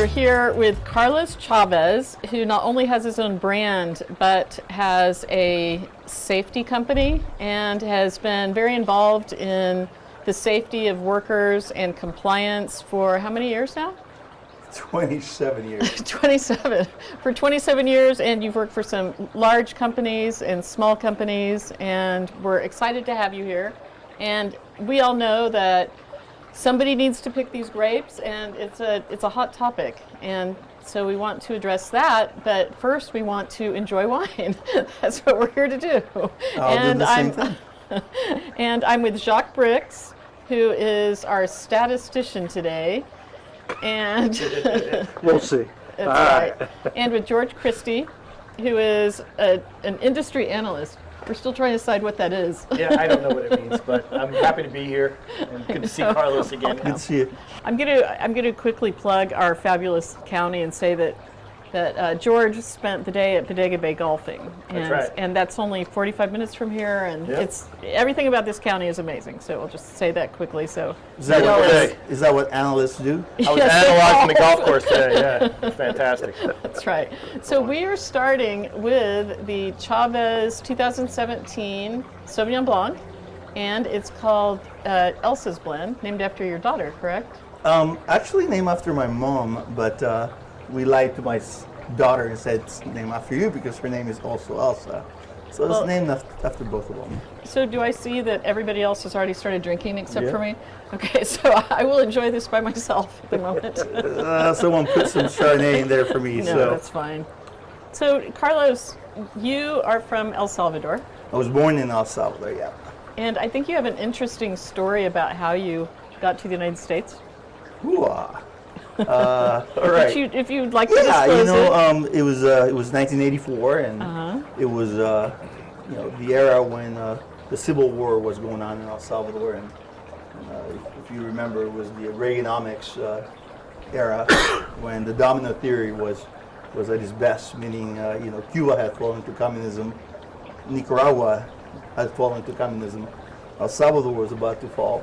We're here with Carlos Chavez, who not only has his own brand, but has a safety company and has been very involved in the safety of workers and compliance for how many years now? 27 years. 27. For 27 years, and you've worked for some large companies and small companies, and we're excited to have you here. And we all know that somebody needs to pick these grapes, and it's a hot topic. And so we want to address that, but first we want to enjoy wine. That's what we're here to do. And I'm with Jacques Brix, who is our statistician today. And we'll see. That's right. And with George Christie, who is an industry analyst. We're still trying to decide what that is. Yeah, I don't know what it means, but I'm happy to be here and good to see Carlos again. Good to see you. I'm gonna quickly plug our fabulous county and say that George spent the day at Bodega Bay golfing, and That's right. And that's only 45 minutes from here, and Yep. it's everything about this county is amazing. So we'll just say that quickly. So Is that what analysts do? I was Yes, analyzing the golf course today. Yeah, fantastic. That's right. So we are starting with the Chavez 2017 Sauvignon Blanc, and it's called Elsa's Blend, named after your daughter, correct? Actually named after my mom, but we lied to my daughter and said it's named after you because her name is also Elsa. So it's named after both of them. So do I see that everybody else has already started drinking except for me? Okay, so I will enjoy this by myself at the moment. Someone put some Chardonnay in there for me. No, so that's fine. So Carlos, you are from El Salvador. I was born in El Salvador, yeah. And I think you have an interesting story about how you got to the United States. Hoo-ah. All right. If you'd like to disclose it was 1984, and it was the era when the Civil War was going on in El Salvador, and if you remember, it was the Reaganomics era when the domino theory was at its best, meaning Cuba had fallen to communism, Nicaragua had fallen to communism, El Salvador was about to fall.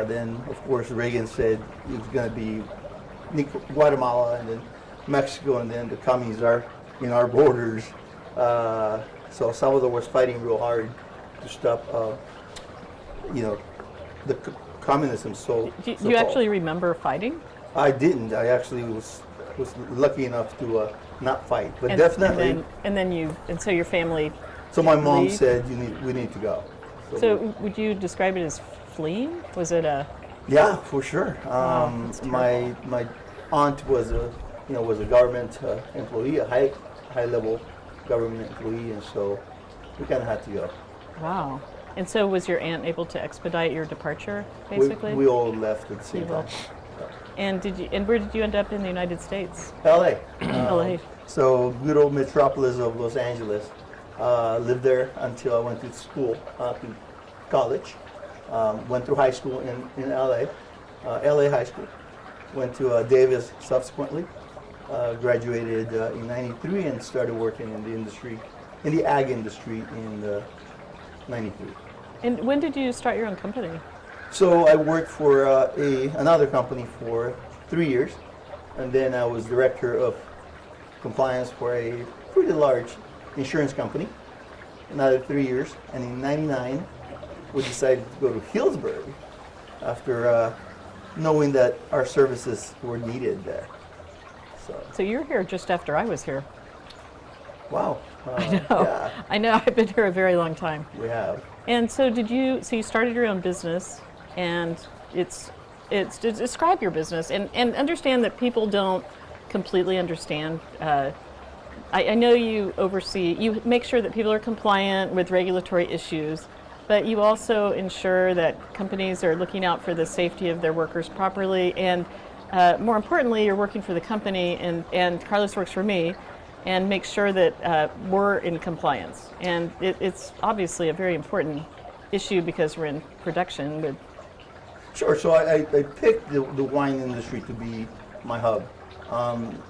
Then, of course, Reagan said it was going to be Guatemala and then Mexico, and then the commies are in our borders. So El Salvador was fighting real hard to stop, the communism. Do you actually remember fighting? I didn't. I actually was lucky enough to not fight, but definitely. And so your family. So my mom said, we need to go. So would you describe it as fleeing? Was it a? Yeah, for sure. My aunt was a government employee, a high level government employee, and so we kind of had to go. Wow. And so was your aunt able to expedite your departure, basically? We all left at the same time. And where did you end up in the United States? LA. LA. So good old metropolis of Los Angeles. Lived there until I went to school, to college. Went through high school in LA, LA High School. Went to Davis subsequently. Graduated in '93 and started working in the industry, in the ag industry in '93. And when did you start your own company? So I worked for another company for 3 years, and then I was director of compliance for a pretty large insurance company. Another 3 years, and in '99. We decided to go to Hillsburg after knowing that our services were needed there. So you're here just after I was here. Wow. I know. Yeah. I know. I've been here a very long time. We have. And so you started your own business, and it's to describe your business and understand that people don't completely understand. I know you make sure that people are compliant with regulatory issues, but you also ensure that companies are looking out for the safety of their workers properly, and more importantly, you're working for the company, and Carlos works for me, and make sure that we're in compliance. And it's obviously a very important issue because we're in production with. Sure. So I picked the wine industry to be my hub.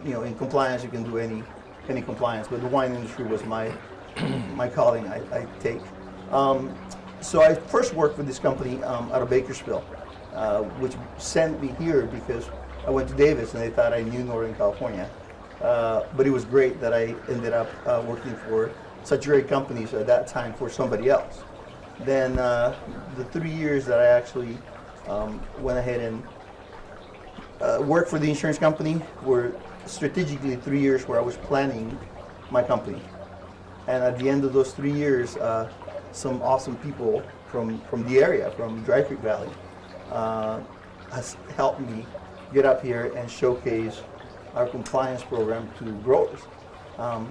In compliance, you can do any compliance, but the wine industry was my calling. I take. So I first worked with this company out of Bakersfield, which sent me here because I went to Davis, and they thought I knew Northern California. But it was great that I ended up working for such great companies at that time for somebody else. Then the 3 years that I actually went ahead and worked for the insurance company were strategically 3 years where I was planning my company. And at the end of those 3 years, some awesome people from the area, from Dry Creek Valley, has helped me get up here and showcase our compliance program to growers. A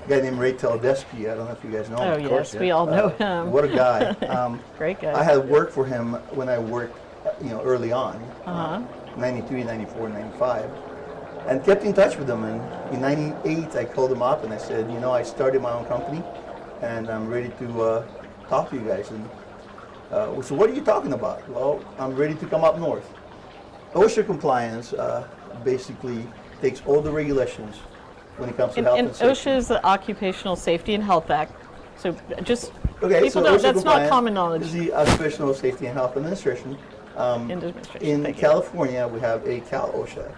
guy named Ray Teledeschi, I don't know if you guys know him. Oh, Of yes, course, we all know him. What a guy. Great guy. I had worked for him when I worked, early on, 93, 94, 95, and kept in touch with him. And in 98, I called him up and I said, I started my own company and I'm ready to talk to you guys. And so what are you talking about? Well, I'm ready to come up north. OSHA compliance basically takes all the regulations when it comes to health And and safety. OSHA is the Occupational Safety and Health Act. So just Okay, people so don't, OSHA that's not compliance common knowledge. is the Occupational Safety and Health Administration. Administration, In thank you. California, we have a Cal OSHA.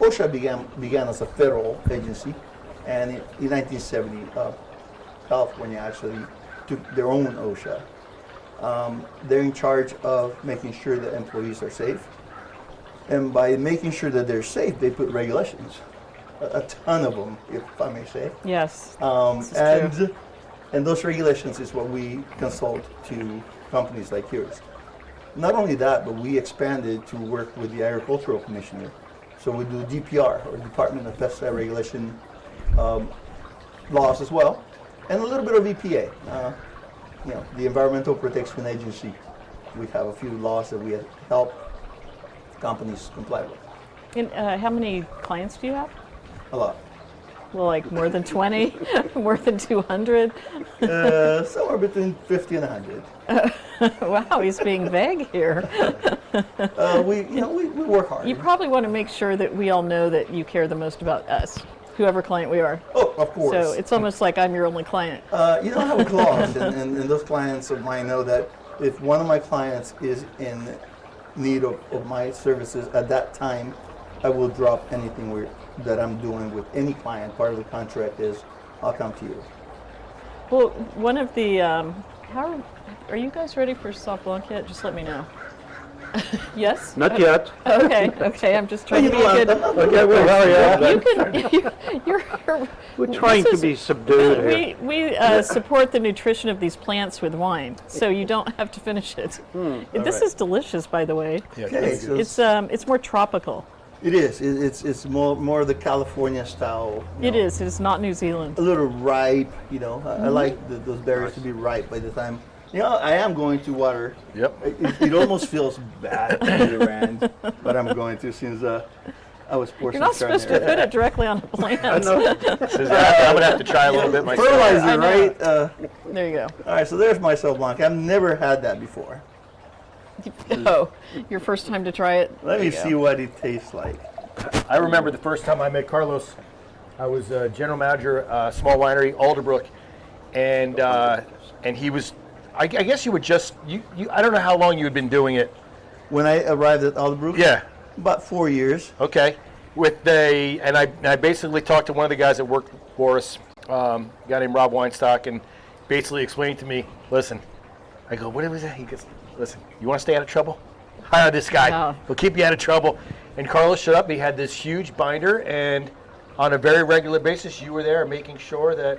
OSHA began as a federal agency, and in 1970, California actually took their own OSHA. They're in charge of making sure that employees are safe. And by making sure that they're safe, they put regulations, a ton of them, if I may say. Yes. This is true. And those regulations is what we consult to companies like yours. Not only that, but we expanded to work with the Agricultural Commissioner. So we do DPR, or Department of Pesticide Regulation laws as well, and a little bit of EPA, the Environmental Protection Agency. We have a few laws that we help companies comply with. And how many clients do you have? A lot. Well, like more than 20, more than 200. Somewhere between 50 and 100. Wow, he's being vague here. We work hard. You probably want to make sure that we all know that you care the most about us, whoever client we are. Oh, of course. So it's almost like I'm your only client. I have a clause, and those clients of mine know that if one of my clients is in need of my services at that time, I will drop anything that I'm doing with any client. Part of the contract is I'll come to you. Well, one of the, are you guys ready for Sauv Blanc yet? Just let me know. Yes? Not yet. Okay, I'm just trying to be a good. Okay, well, hurry up. You're We're trying to be subdued here. We support the nutrition of these plants with wine, so you don't have to finish it. This is delicious, by the way. Okay, It's more tropical. it is. It's more the California style. It is. It is not New Zealand. A little ripe. I like those berries to be ripe by the time. I am going to water. Yep. It almost feels bad to be around, but I'm going to since I was forced You're not supposed to put it directly on a plant. I'm gonna have to try a little bit myself. Fertilizer, I know. right? There you go. All right, so there's my Sauv Blanc. I've never had that before. Oh, your first time to try it? Let me see what it tastes like. I remember the first time I met Carlos. I was general manager, small winery, Alderbrook, and he was. I guess you would just. I don't know how long you had been doing it. When I arrived at Alderbrook, Yeah. about 4 years. Okay. I basically talked to one of the guys that worked for us, a guy named Rob Weinstock, and basically explained to me, listen, I go, what was that? He goes, listen, you want to stay out of trouble? Hire this guy. Wow. He'll keep you out of trouble. And Carlos showed up. He had this huge binder, and on a very regular basis, you were there making sure that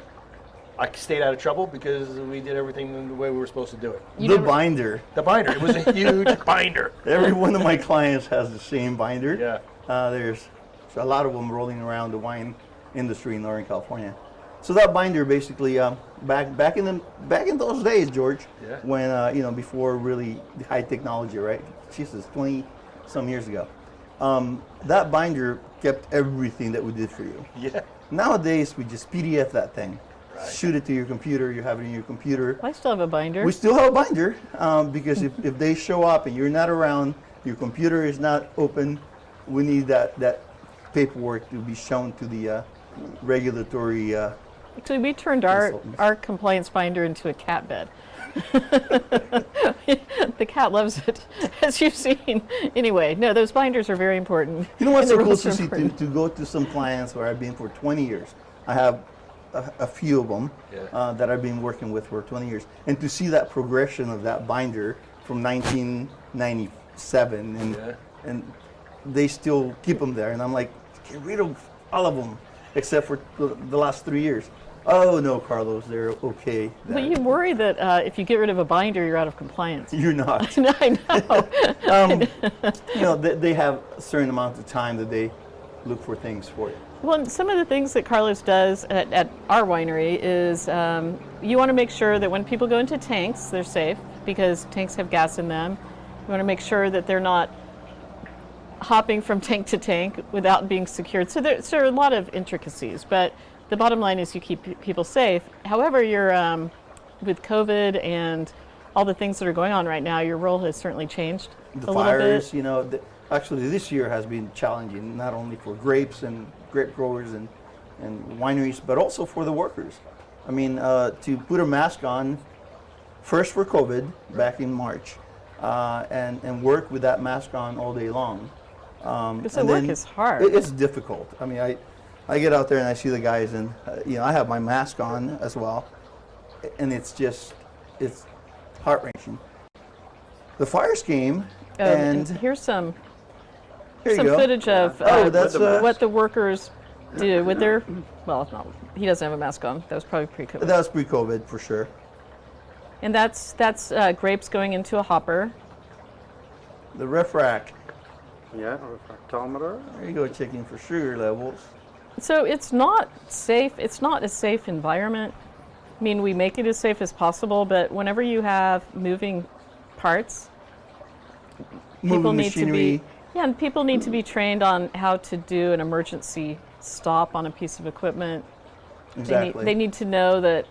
I stayed out of trouble because we did everything the way we were supposed to do it. The binder. The binder. It was a huge binder. Every one of my clients has the same binder. Yeah. There's a lot of them rolling around the wine industry in Northern California. So that binder basically, back in those days, George, Yeah. when before really the high technology, right? Jesus, 20 some years ago. That binder kept everything that we did for you. Yeah. Nowadays, we just PDF that thing, shoot it to your computer. You have it in your computer. I still have a binder. We still have a binder because if they show up and you're not around, your computer is not open, we need that paperwork to be shown to the regulatory. Actually, we turned our compliance binder into a cat bed. The cat loves it, as you've seen. Anyway, no, those binders are very important. You know what's And so the cool rules to are see, important. to go to some clients where I've been for 20 years. I have a few of them that I've been working with for 20 years. And to see that progression of that binder from 1997 and they still keep them there. And I'm like, get rid of all of them except for the last 3 years. Oh no, Carlos, they're okay. But you worry that if you get rid of a binder, you're out of compliance. You're not. I know. You know, they have a certain amount of time that they look for things for you. Well, and some of the things that Carlos does at our winery is you want to make sure that when people go into tanks, they're safe because tanks have gas in them. You want to make sure that they're not hopping from tank to tank without being secured. So there are a lot of intricacies, but the bottom line is you keep people safe. However, you're with COVID and all the things that are going on right now, your role has certainly changed The a fires, little bit. you know, actually this year has been challenging, not only for grapes and grape growers and wineries, but also for the workers. I mean, to put a mask on, first for COVID back in March, and work with that mask on all day long. Because the and work then is hard. It's difficult. I mean, I get out there and I see the guys, and you know, I have my mask on as well, and it's heart-wrenching. The fires came, and here's some here you go. footage of that's what the workers do with their. Well, it's not. He doesn't have a mask on. That was probably pre-COVID. that was pre-COVID for sure. And that's grapes going into a hopper. The ref rack. Yeah, refractometer. There you go, checking for sugar levels. So it's not safe. It's not a safe environment. I mean, we make it as safe as possible, but whenever you have moving parts, people Moving need to machinery. be and people need to be trained on how to do an emergency stop on a piece of equipment. Exactly. They need to know that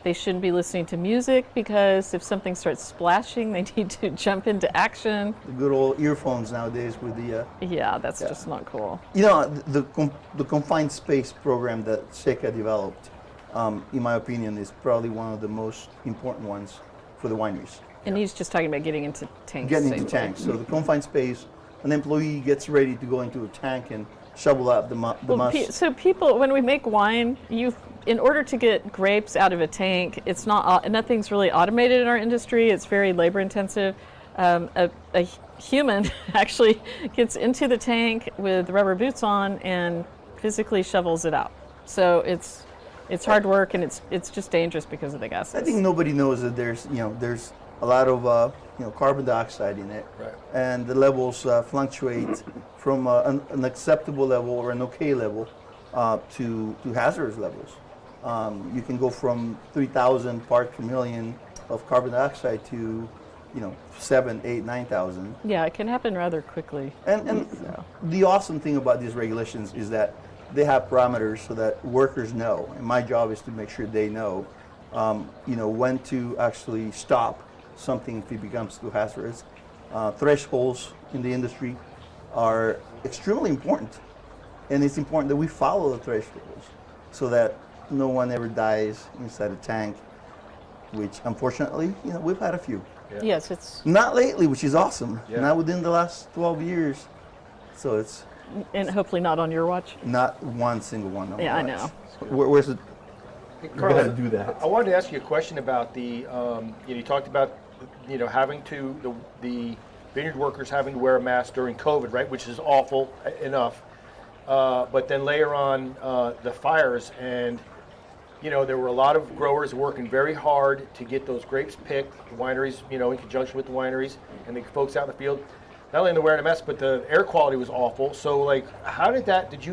they shouldn't be listening to music because if something starts splashing, they need to jump into action. The good old earphones nowadays with the. Yeah, that's just not cool. You know, the confined space program that Sheikha developed, in my opinion, is probably one of the most important ones for the wineries. And he's just talking about getting into tanks. Getting into safely. tanks. So the confined space, an employee gets ready to go into a tank and shovel out the must. So people, when we make wine, in order to get grapes out of a tank, it's not nothing's really automated in our industry. It's very labor intensive. A human actually gets into the tank with rubber boots on and physically shovels it out. So it's hard work and it's just dangerous because of the gases. I think nobody knows that there's a lot of carbon dioxide in it, Right. and the levels fluctuate from an acceptable level or an okay level to hazardous levels. You can go from 3,000 parts per million of carbon dioxide to 7, 8, 9,000. Yeah, it can happen rather quickly. And the awesome thing about these regulations is that they have parameters so that workers know, and my job is to make sure they know, when to actually stop something if it becomes too hazardous. Thresholds in the industry are extremely important, and it's important that we follow the thresholds so that no one ever dies inside a tank, which unfortunately, we've had a few. Yeah. Yes, it's Not lately, which is awesome. Yeah. Not within the last 12 years. So it's and hopefully not on your watch. not one single one. Yeah, I watch. know. Where's it? Hey, Go ahead and do that. I wanted to ask you a question about the, you talked about, having the vineyard workers having to wear a mask during COVID, right, which is awful enough. But then later on, the fires, and, there were a lot of growers working very hard to get those grapes picked, the wineries, in conjunction with the wineries, and the folks out in the field. Not only wearing a mask, but the air quality was awful. So, how did that, did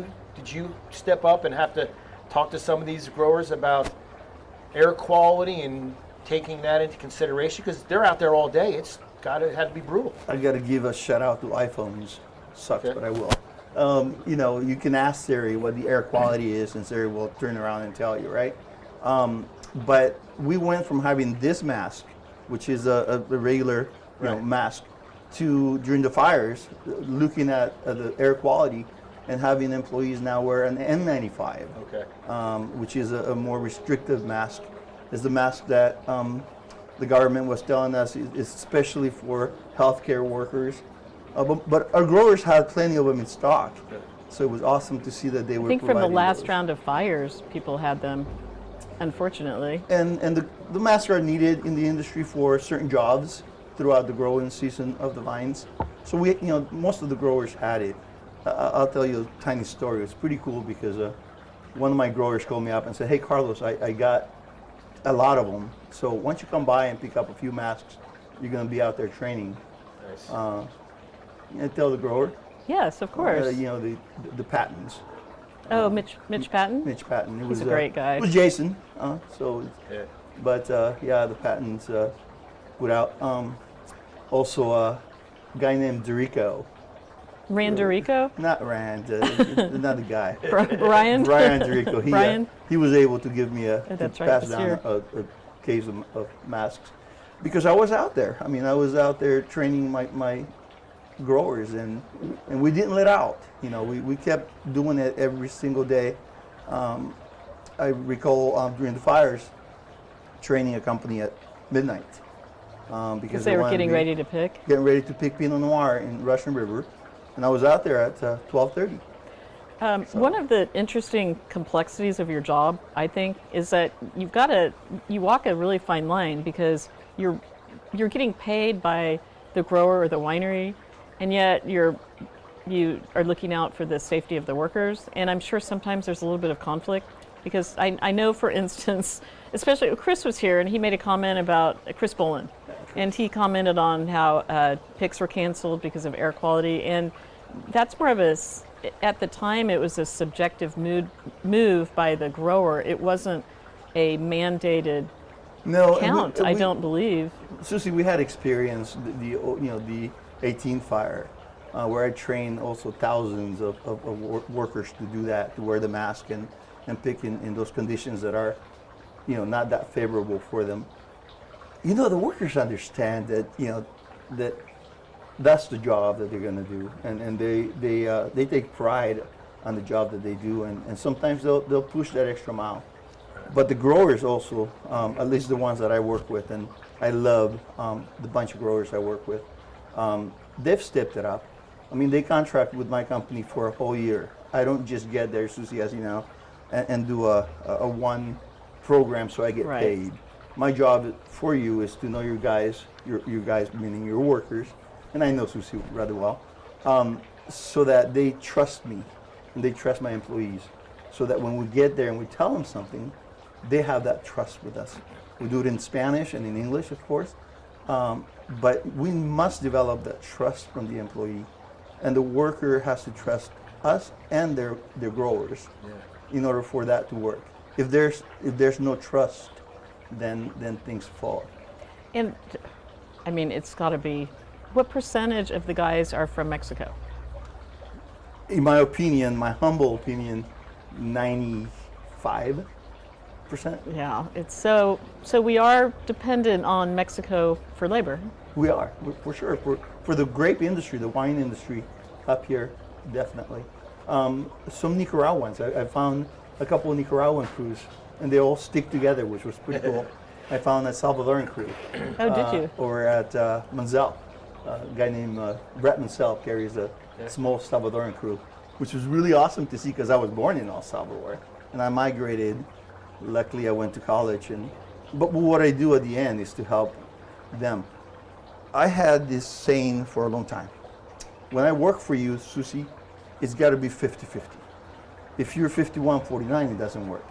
you step up and have to talk to some of these growers about air quality and taking that into consideration? Because they're out there all day. Had to be brutal. I got to give a shout out to iPhones. Sucks, Okay. but I will. You can ask Siri what the air quality is, and Siri will turn around and tell you, right? But we went from having this mask, which is a regular Right. mask, to during the fires, looking at the air quality and having employees now wear an N95. Okay. Which is a more restrictive mask. It's the mask that the government was telling us, especially for healthcare workers. But our growers had plenty of them in stock. So it was awesome to see that they were I think from the providing last those. round of fires, people had them, unfortunately. And the masks are needed in the industry for certain jobs throughout the growing season of the vines. So most of the growers had it. I'll tell you a tiny story. It's pretty cool because one of my growers called me up and said, "Hey Carlos, I got a lot of them. So once you come by and pick up a few masks, you're going to be out there training." Nice. I tell the grower. Yes, of course. The Pattons. Oh, Mitch Patton? Mitch Patton. He's a great guy. It was Jason. Yeah. But the Pattons put out. Also, a guy named Dorico. Rand Dorico? Not Rand. Another guy. Brian? Brian Dorico. Brian? He was able to give me That's right, pass this down year. a case of masks because I was out there. I mean, I was out there training my growers, and we didn't let out. We kept doing it every single day. I recall during the fires, training a company at midnight because They were wanted getting me ready to pick. getting ready to pick Pinot Noir in Russian River, and I was out there at 12:30. One of the interesting complexities of your job, I think, is that you walk a really fine line because you're getting paid by the grower or the winery, and yet you are looking out for the safety of the workers. And I'm sure sometimes there's a little bit of conflict because I know, for instance, especially Chris was here and he made a comment about Chris Bolin, and he commented on how picks were canceled because of air quality, and that's more of at the time it was a subjective move by the grower. It wasn't a mandated count. I don't believe. Susie, we had experienced the 18 fire, where I trained also thousands of workers to do that, to wear the mask and pick in those conditions that are, not that favorable for them. The workers understand that that's the job that they're going to do, and they take pride on the job that they do, and sometimes they'll push that extra mile. But the growers also, at least the ones that I work with, and I love the bunch of growers I work with, they've stepped it up. I mean, they contract with my company for a whole year. I don't just get there, Susie, as you know, and do a one program so I get Right. paid. My job for you is to know your guys meaning your workers, and I know Susie rather well, so that they trust me and they trust my employees, so that when we get there and we tell them something, they have that trust with us. We do it in Spanish and in English, of course, but we must develop that trust from the employee, and the worker has to trust us and their growers in order for that to work. If there's no trust, then things fall. And I mean, it's got to be. What percentage of the guys are from Mexico? In my opinion, my humble opinion, 95%. Yeah, it's so we are dependent on Mexico for labor. We are, for sure. For the grape industry, the wine industry up here, definitely. Some Nicaraguans. I found a couple of Nicaraguan crews, and they all stick together, which was pretty cool. I found a Salvadoran crew. Oh, did you? Or at Mansell. A guy named Brett Mansell carries a small Salvadoran crew, which was really awesome to see because I was born in El Salvador, and I migrated. Luckily, I went to college, but what I do at the end is to help them. I had this saying for a long time. When I work for you, Susie, it's got to be 50-50. If you're 51-49, it doesn't work.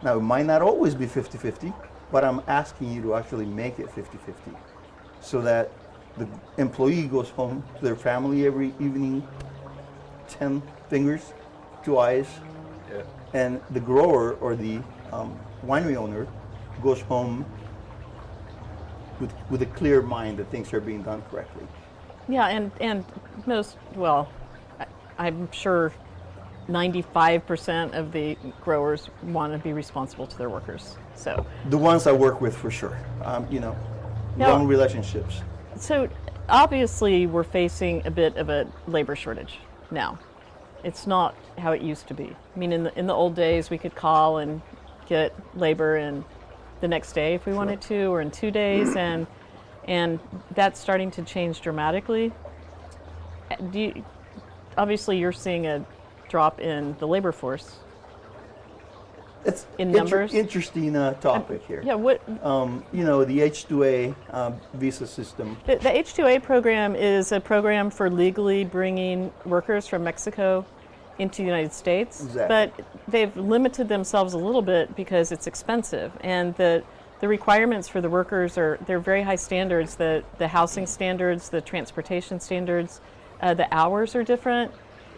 Now, it might not always be 50-50, but I'm asking you to actually make it 50-50 so that the employee goes home to their family every evening, 10 fingers, 2 eyes, and the grower or the winery owner goes home with a clear mind that things are being done correctly. Yeah, and I'm sure 95% of the growers want to be responsible to their workers. So The ones I work with, for sure, long relationships. So obviously we're facing a bit of a labor shortage now. It's not how it used to be. I mean, in the old days, we could call and get labor in the next day if we wanted to, or in 2 days, and that's starting to change dramatically. Obviously, you're seeing a drop in the labor force. It's in numbers. Interesting topic here. Yeah. What? You know, the H-2A visa system. The H-2A program is a program for legally bringing workers from Mexico into the United States. Exactly. But they've limited themselves a little bit because it's expensive, and the requirements for the workers they're very high standards. The housing standards, the transportation standards, the hours are different.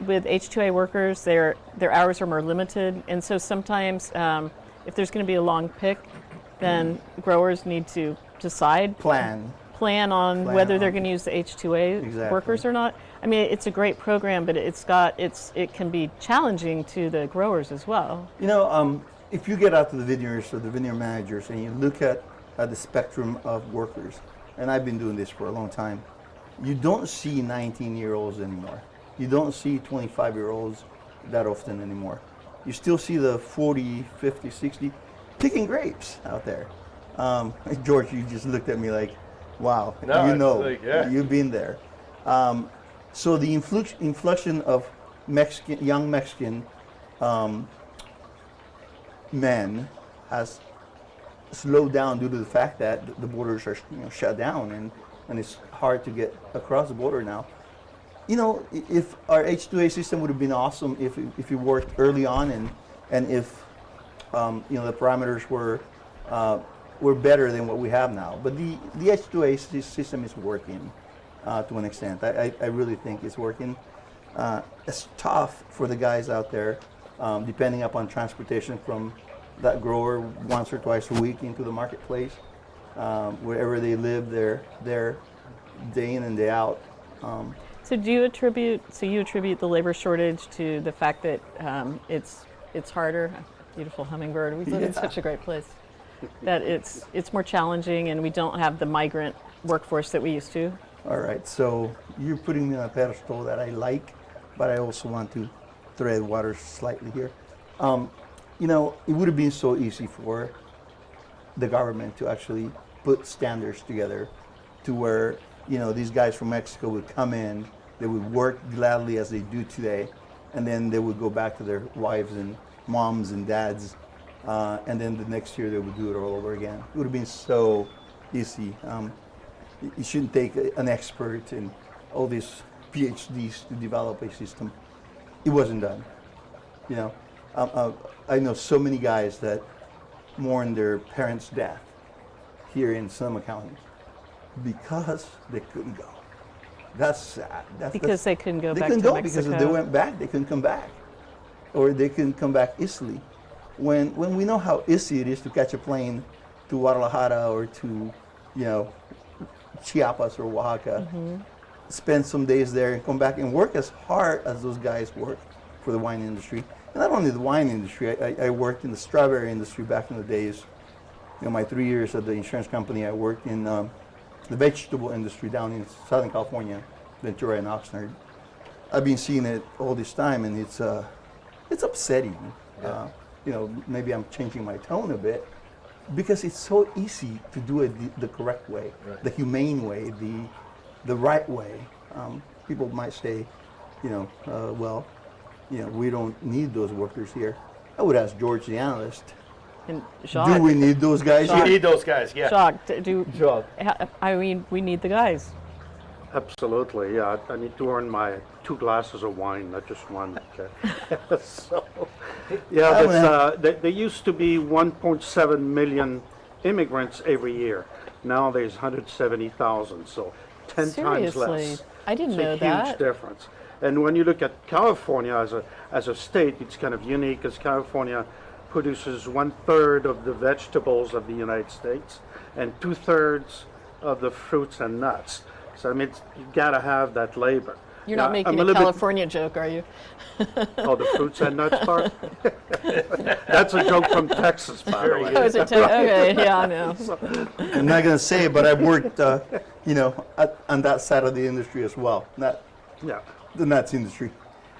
With H-2A workers, their hours are more limited, and so sometimes if there's going to be a long pick, then growers need to decide plan on whether they're going to use the H-2A workers or not. I mean, it's a great program, but it can be challenging to the growers as well. You know, if you get out to the vineyards or the vineyard managers and you look at the spectrum of workers, and I've been doing this for a long time, you don't see 19-year-olds anymore. You don't see 25-year-olds that often anymore. You still see the 40, 50, 60 picking grapes out there. George, you just looked at me like, wow, no, you know, like, yeah. You've been there. So the inflection of young Mexican men has slowed down due to the fact that the borders are shut down and it's hard to get across the border now. You know, if our H-2A system would have been awesome if it worked early on and if the parameters were better than what we have now. But the H-2A system is working to an extent. I really think it's working. It's tough for the guys out there, depending upon transportation from that grower once or twice a week into the marketplace. Wherever they live, they're day in and day out. So you attribute the labor shortage to the fact that it's harder? Beautiful hummingbird. We live in such a great place. That it's more challenging, and we don't have the migrant workforce that we used to. All right, so you're putting me on a pedestal that I like, but I also want to tread water slightly here. You know, it would have been so easy for the government to actually put standards together to where, these guys from Mexico would come in, they would work gladly as they do today, and then they would go back to their wives and moms and dads, and then the next year they would do it all over again. It would have been so easy. You shouldn't take an expert and all these PhDs to develop a system. It wasn't done. I know so many guys that mourn their parents' death here in Sonoma County because they couldn't go. That's sad. Because they couldn't go back to Mexico. Mexico. Because if they went back, they couldn't come back. Or they couldn't come back easily. When we know how easy it is to catch a plane to Guadalajara or to, Chiapas or Oaxaca, spend some days there and come back and work as hard as those guys work for the wine industry. And not only the wine industry, I worked in the strawberry industry back in the days. My 3 years at the insurance company, I worked in the vegetable industry down in Southern California, Ventura and Oxnard. I've been seeing it all this time, and it's upsetting. Yeah. Maybe I'm changing my tone a bit because it's so easy to do it the correct way, the humane way, the right way. People might say, we don't need those workers here. I would ask George the analyst, and Jacques, do we need those guys here? We need those guys, yeah. Jacques, we need the guys. Absolutely, yeah. I need to earn my 2 glasses of wine, not just one. Okay. So, yeah, there used to be 1.7 million immigrants every year. Now there's 170,000, so 10 times less. I didn't know that. It's a huge difference. And when you look at California as a state, it's kind of unique, as California produces 1/3 of the vegetables of the United States and 2/3 of the fruits and nuts. So I mean, you gotta have that labor. You're not making a California joke, are you? Oh, the fruits and nuts part? That's a joke from Texas, by the way. Oh, is it okay, yeah, I know. I'm not going to say it, but I've worked, on that side of the industry as well, the nuts industry.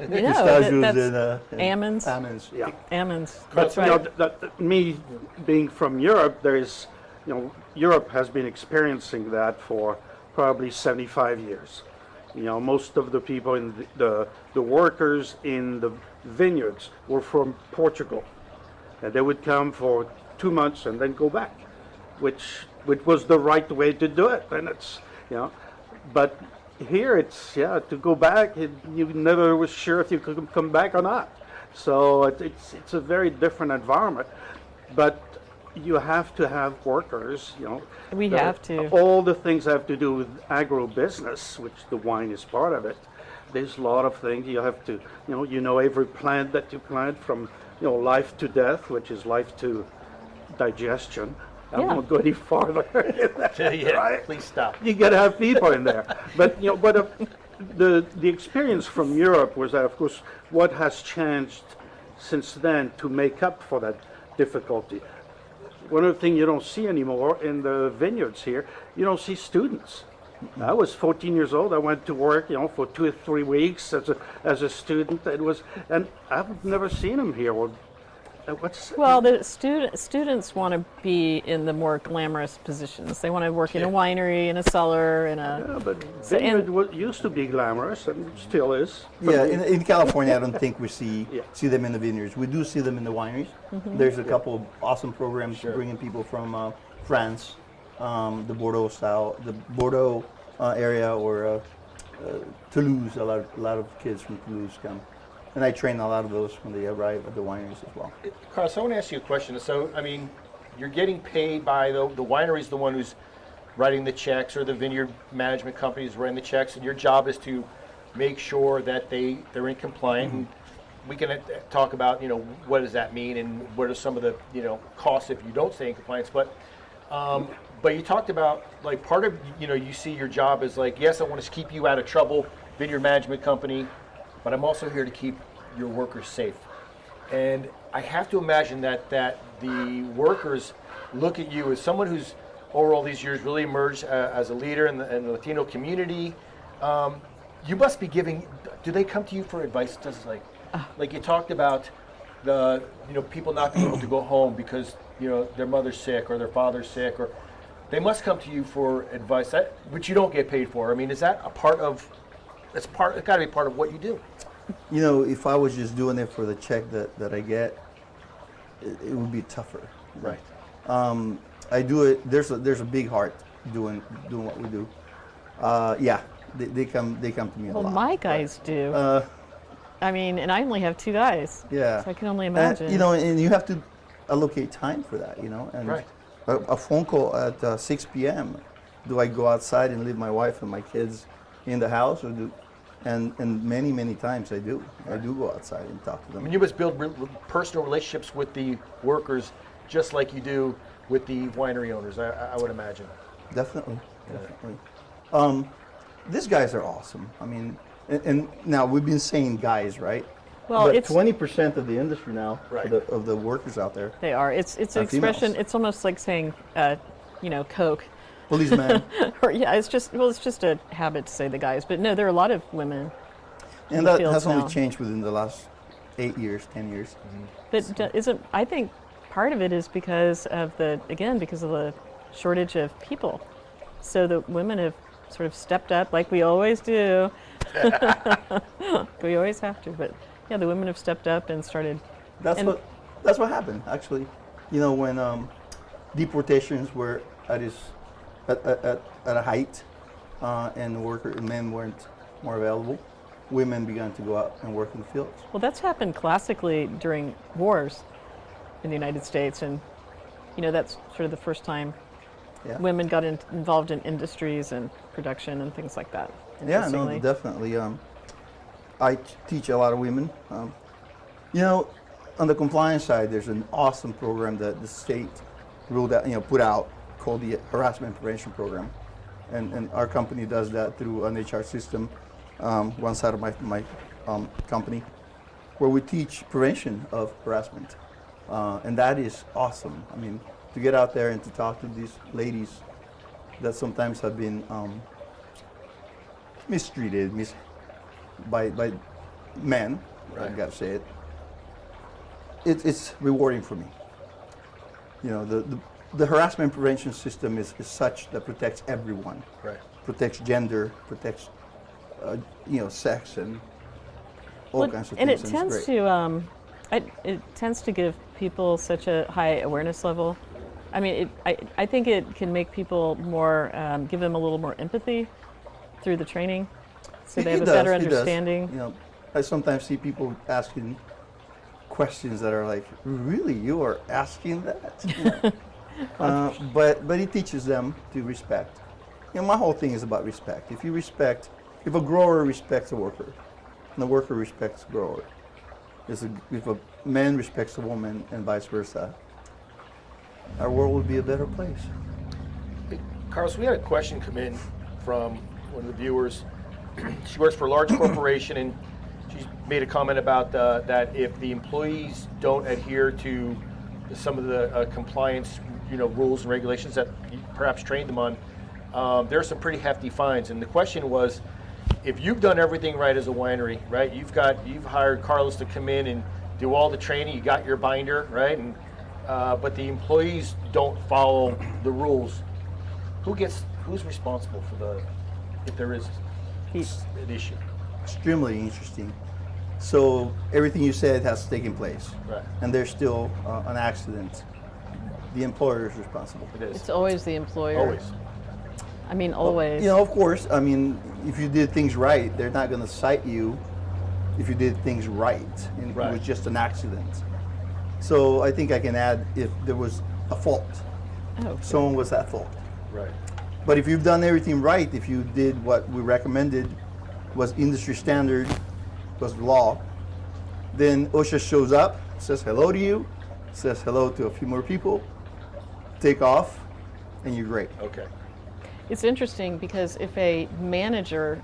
Pistachios that's and almonds. almonds. Yeah. Almonds. But That's you know, right. me being from Europe, Europe has been experiencing that for probably 75 years. You know, most of the people in the workers in the vineyards were from Portugal, and they would come for 2 months and then go back, which was the right way to do it. And it's, you know, but here it's, yeah, to go back, you never was sure if you could come back or not. So it's a very different environment, but you have to have workers, you know. We have to. All the things have to do with agro-business, which the wine is part of it. There's a lot of things you have to, you know every plant that you plant from, life to death, which is life to digestion. I Yeah. won't go any farther. Yeah, Right? please stop. You got to have people in there. But the experience from Europe was that, of course, what has changed since then to make up for that difficulty. One of the things you don't see anymore in the vineyards here, you don't see students. I was 14 years old. I went to work, for 2 or 3 weeks as a student. And I've never seen them here. Well, the students want to be in the more glamorous positions. They want to work in a winery, in a cellar, in a. Yeah, but So- vineyard used to be glamorous and still is. Yeah, in California, I don't think we see Yeah. them in the vineyards. We do see them in the wineries. There's a couple of awesome programs bringing people from France, the Bordeaux area, or Toulouse. A lot of kids from Toulouse come, and I train a lot of those when they arrive at the wineries as well. Carlos, I want to ask you a question. So, I mean, you're getting paid by the winery's the one who's writing the checks, or the vineyard management company is writing the checks, and your job is to make sure that they're in compliance. And we can talk about, what does that mean, and what are some of the, costs if you don't stay in compliance. But you talked about, like, part of, you see your job as like, yes, I want to keep you out of trouble, vineyard management company, but I'm also here to keep your workers safe. And I have to imagine that the workers look at you as someone who's over all these years really emerged as a leader in the Latino community. You must be giving. Do they come to you for advice? Just like you talked about the people not being able to go home because their mother's sick or their father's sick, or they must come to you for advice, which you don't get paid for. I mean, is that a part of? It's got to be part of what you do. If I was just doing it for the check that I get, it would be tougher. Right. I do it. There's a big heart doing what we do. Yeah, they come to me a Well, lot. my guys do. I mean, and I only have 2 guys. Yeah. So I can only And, imagine. and you have to allocate time for that. And Right. a phone call at 6 p.m. Do I go outside and leave my wife and my kids in the house, or do? And many times I do. I do go outside and talk to I them. mean, you must build personal relationships with the workers, just like you do with the winery owners. I would imagine. Definitely. These guys are awesome. I mean, and now we've been saying guys, right? Well, but it's 20% of the industry now, Right. of the workers out there, they are. It's an Are expression. females. It's almost like saying, Coke. policemen, Or yeah, it's just a habit to say the guys. But no, there are a lot of women. and the that fields has only now. changed within the last 8 years, 10 years. But isn't? I think part of it is because of the shortage of people. So the women have sort of stepped up, like we always do. We always have to, but yeah, the women have stepped up and started. That's And- what happened actually. When deportations were at a height, and men weren't more available, women began to go out and work in the fields. Well, that's happened classically during wars in the United States, and that's sort of the first time Yeah. women got involved in industries and production and things like that. Yeah, no, interestingly. definitely. I teach a lot of women. On the compliance side, there's an awesome program that the state put out called the Harassment Prevention Program, and our company does that through an HR system. One side of my company, where we teach prevention of harassment, and that is awesome. I mean, to get out there and to talk to these ladies that sometimes have been mistreated by men, Right. I've got to say it, it's rewarding for me. You know, the harassment prevention system is such that protects everyone. Right. Protects gender, protects, sex and all Well, kinds of and things. it it's tends great. to it tends to give people such a high awareness level. I mean, I think it can make people more, give them a little more empathy through the training, so they have a better It does. understanding. You know, I sometimes see people asking questions that are like, "Really, you are asking that?" You know? But it teaches them to respect. You know, my whole thing is about respect. If a grower respects a worker, and the worker respects the grower, if a man respects a woman, and vice versa, our world would be a better place. Hey, Carlos, we had a question come in from one of the viewers. She works for a large corporation, and she's made a comment about that if the employees don't adhere to some of the compliance, rules and regulations that you perhaps trained them on, there are some pretty hefty fines. And the question was, if you've done everything right as a winery, right? You've hired Carlos to come in and do all the training. You got your binder, right? And but the employees don't follow the rules. Who's responsible for if there is an issue? Extremely interesting. So everything you said has taken place, Right. and there's still an accident. The employer is responsible. It is. It's always the employer. Always. I mean, always. Of course. I mean, if you did things right, they're not going to cite you if you did things right, and Right. it was just an accident. So I think I can add if there was a fault, Oh, someone was at fault. Right. But if you've done everything right, if you did what we recommended, was industry standard, was law, then OSHA shows up, says hello to you, says hello to a few more people, take off, and you're great. Okay. It's interesting because if a manager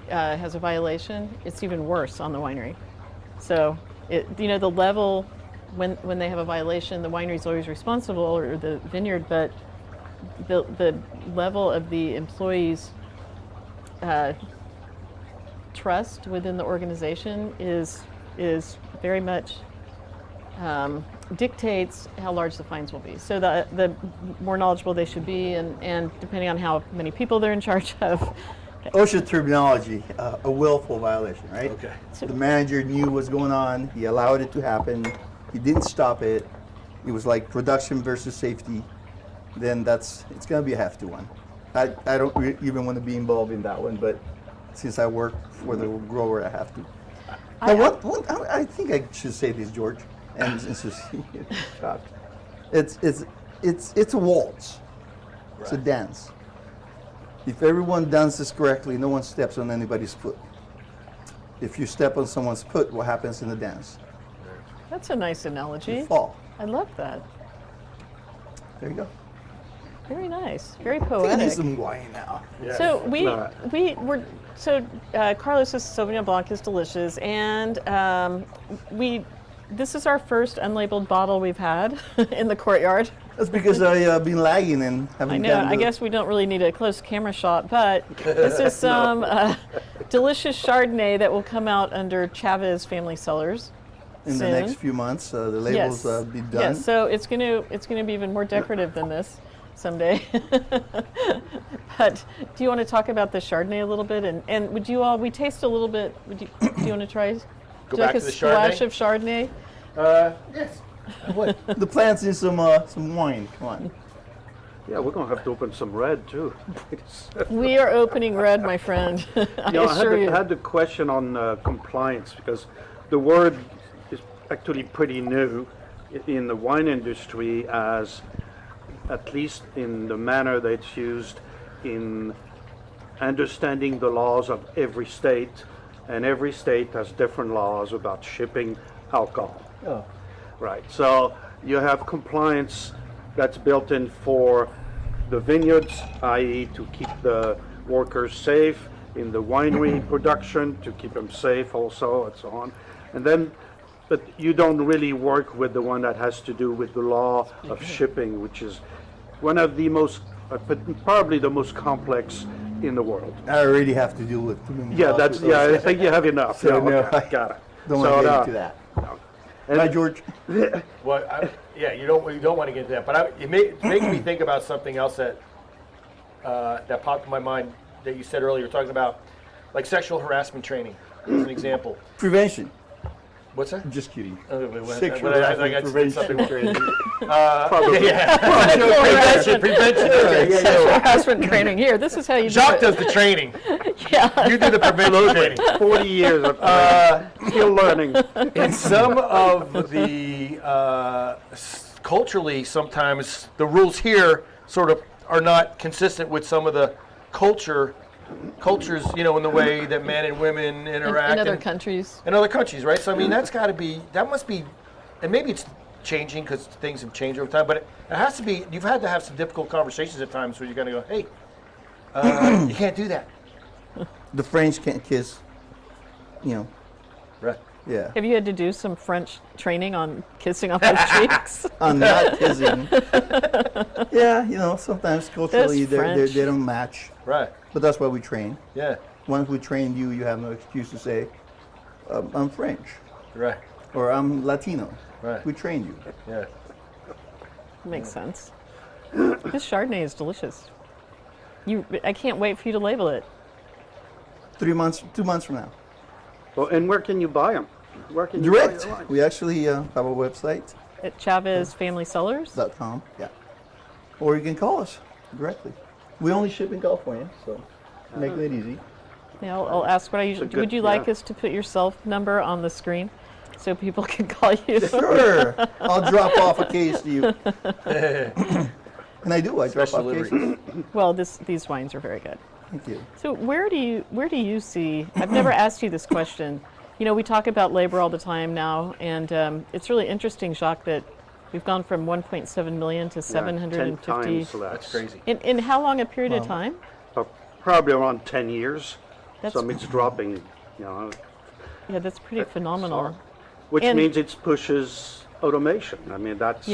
has a violation, it's even worse on the winery. So, the level when they have a violation, the winery is always responsible, or the vineyard, but the level of the employees' trust within the organization is very much dictates how large the fines will be. So the more knowledgeable they should be, and depending on how many people they're in charge of. OSHA terminology, a willful violation, right? Okay. The manager knew what was going on, he allowed it to happen, he didn't stop it, it was like production versus safety, then it's going to be a hefty one. I don't even want to be involved in that one, but since I work for the grower, I have to. I think I should say this, George, and Susie, shocked. It's a waltz. It's a Right. dance. If everyone dances correctly, no one steps on anybody's foot. If you step on someone's foot, what happens in the dance? That's a nice analogy. You fall. I love that. There you go. Very nice. Very I need poetic. some wine now. Yeah. So Carlos's Sauvignon Blanc is delicious, and this is our first unlabeled bottle we've had in the Courtyard. That's because I've been lagging and haven't I know. gotten I guess we don't really need a close camera shot, but this is some delicious Chardonnay that will come out under Chavez family Cellars in soon. the next few months. The labels be done. Yes, so it's gonna be even more decorative than this someday. But do you want to talk about the Chardonnay a little bit? And we taste a little bit. Do you want to try? Go like back a to the splash Chardonnay? of Chardonnay? Yes. I would. The plants need some wine. Come on. Yeah, we're going to have to open some red too. We are opening red, my friend. I assure you. I had the question on compliance, because the word is actually pretty new in the wine industry, as at least in the manner that it's used in understanding the laws of every state, and every state has different laws about shipping alcohol. Oh. Right, so you have compliance that's built in for the vineyards, i.e. to keep the workers safe, in the winery production, to keep them safe also, and so on. And then, but you don't really work with the one that has to do with the law of shipping, which is one of the most, probably the most complex in the world. I already have to deal with too many. Yeah, lawsuits. I think you have enough. So, Yeah, no, okay, I got it. Don't want to So, get uh, into that. and- Bye, George. Well, yeah, you don't want to get into that, but it makes me think about something else that that popped in my mind that you said earlier, talking about like sexual harassment training, as an example. Prevention. What's that? Just kidding. What- Sexual what- I harassment got prevention something- training. Prevention. Okay, Sexual harassment training. Here, this is how you Jacques do does the training. it. Yeah. You do the prevention training. 40 years of still learning. In some of the culturally, sometimes the rules here sort of are not consistent with some of the cultures, in the way that men and women interact In other countries. in other countries, right? So I mean, that must be, and maybe it's changing because things have changed over time, but it has to be. You've had to have some difficult conversations at times where you're going to go, hey, you can't do that. The French can't kiss. Right. Yeah. Have you had to do some French training on kissing off those cheeks? On not kissing. Yeah, sometimes culturally French. they don't match. Right. But that's why we train. Yeah. Once we train you, you have no excuse to say, I'm French Right. or I'm Latino. Right. We trained you. Yeah. Makes sense. This Chardonnay is delicious. I can't wait for you to label it. 2 months from now. Well, and where can you buy them? Where can you buy Direct. your wines? We actually have a website, At Chavez Family Cellars. .com. Yeah. Or you can call us directly. We only ship in California, so making it easy. Yeah, I'll ask what I usually. good- Would you like yeah. us to put your cell number on the screen so people can call you? Sure. I'll drop off a case to you. And I do. I drop Special off delivery. cases. Well, these wines are very good. Thank you. So where do you see? I've never asked you this question. We talk about labor all the time now, and it's really interesting, Jacques, that we've gone from 1.7 million to 750. 10 times That's crazy. In how long a period of time? Probably around 10 years. That's- So it's dropping, Yeah, that's pretty phenomenal. which And- means it pushes automation. I mean, that's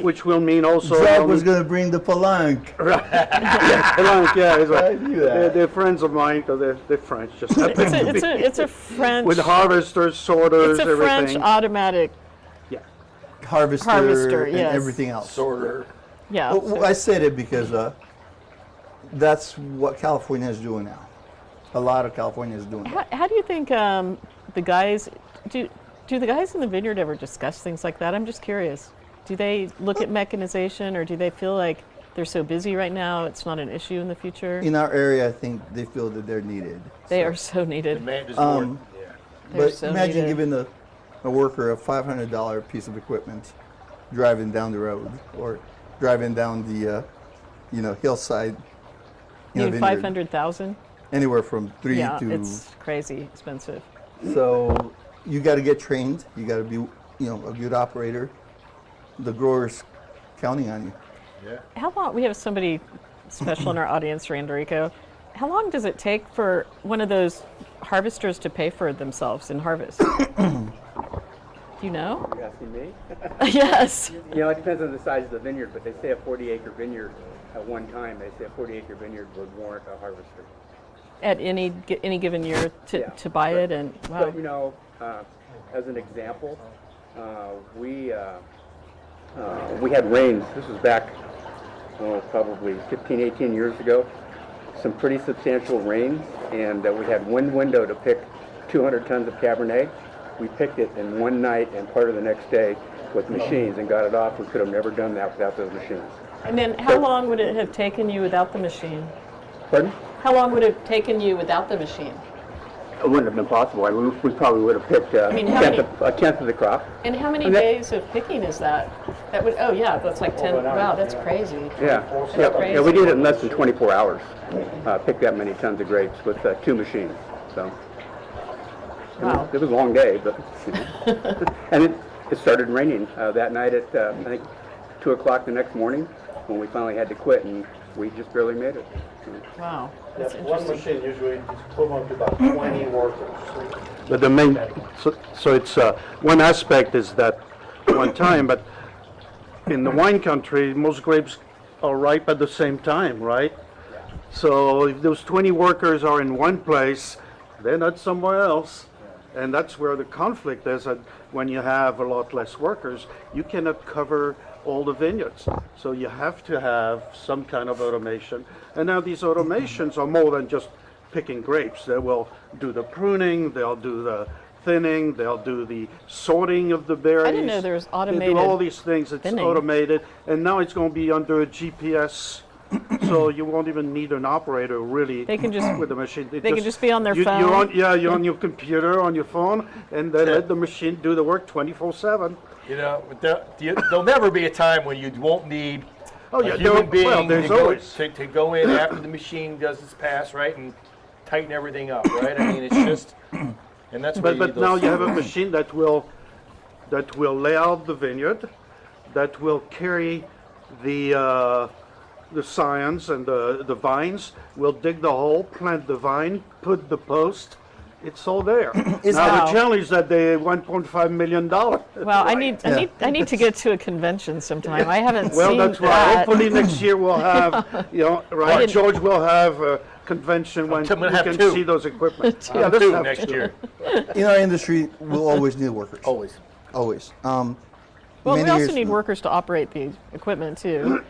which will mean also. Zach was going to bring the palanque. Yeah, I knew that. they're friends of mine because they're French. Just happen to be. It's a French. With harvesters, sorters, It's a everything. French automatic. Yeah. Harvester and yes. everything else. Sorter. Yeah. Well, I said it because that's what California is doing now. A lot of California is doing that. How do you think the guys do the guys in the vineyard ever discuss things like that? I'm just curious. Do they look at mechanization, or do they feel like they're so busy right now it's not an issue in the future? In our area, I think they feel that they're needed. They are so needed. Demand is more. Yeah. They're But so imagine needed. giving a worker a $500 piece of equipment, driving down the road or driving down the hillside. You mean vineyard. 500,000? Anywhere from 3 Yeah, to. it's crazy expensive. So you got to get trained. You got to be a good operator. The grower's counting on you. Yeah. How long? We have somebody special in our audience, Randerico. How long does it take for one of those harvesters to pay for themselves in harvest? Do you know? Are you asking me? Yes. It depends on the size of the vineyard, but they say a 40-acre vineyard at one time, they say a 40-acre vineyard would warrant a harvester. At any given year Yeah, to buy it, and wow. But, as an example, we had rains. This was back, probably 15, 18 years ago. Some pretty substantial rains, and we had one window to pick 200 tons of Cabernet. We picked it in one night and part of the next day with machines and got it off. We could have never done that without those machines. And then how long would it have taken you without the machine? Pardon? How long would it have taken you without the machine? It wouldn't have been possible. We probably would have picked how many- a tenth of the crop. And how many And that- days of picking is that? That would, oh yeah, that's like 10, wow, that's crazy. Yeah, That's crazy. yeah, we did it in less than 24 hours. Picked that many tons of grapes with 2 machines. So Wow. it was a long day, but and it started raining that night at I think 2 o'clock the next morning when we finally had to quit, and we just barely made it. Wow, that's One interesting. machine usually is equivalent to about 20 workers. But the main, so it's one aspect is that one time, but in the wine country, most grapes are ripe at the same time, right? So if those 20 workers are in one place, they're not somewhere else. And that's where the conflict is, that when you have a lot less workers, you cannot cover all the vineyards. So you have to have some kind of automation. And now these automations are more than just picking grapes. They will do the pruning, they'll do the thinning, they'll do the sorting of the berries. I didn't know there was They automated do all these things. It's thinning. automated, and now it's going to be under a GPS, so you won't even need an operator really. They can just- with the machine. they can just be on their You're phone. you're on your computer, on your phone, and they let the machine do the work 24/7. You know, there'll never be a time when you won't need Oh a yeah, human being well, there's to, go, always. to go in after the machine does its pass, right, and tighten everything up, right? I mean, it's just, and that's what But now you have a machine that will lay out the vineyard, that will carry the scions and the vines, will dig the hole, plant the vine, put the post. It's all there. Now Wow. the challenge is that they $1.5 million. Well, I need to get to a convention sometime. I haven't Well, seen that's right. that. Hopefully next year we'll have, right? didn't- George will have a convention when gonna you have can two. see those equipment. Two. Yeah, let's Two have next two. year. In our industry, we'll always need workers. Always. Always. Well, we Many also years- need workers to operate the equipment too.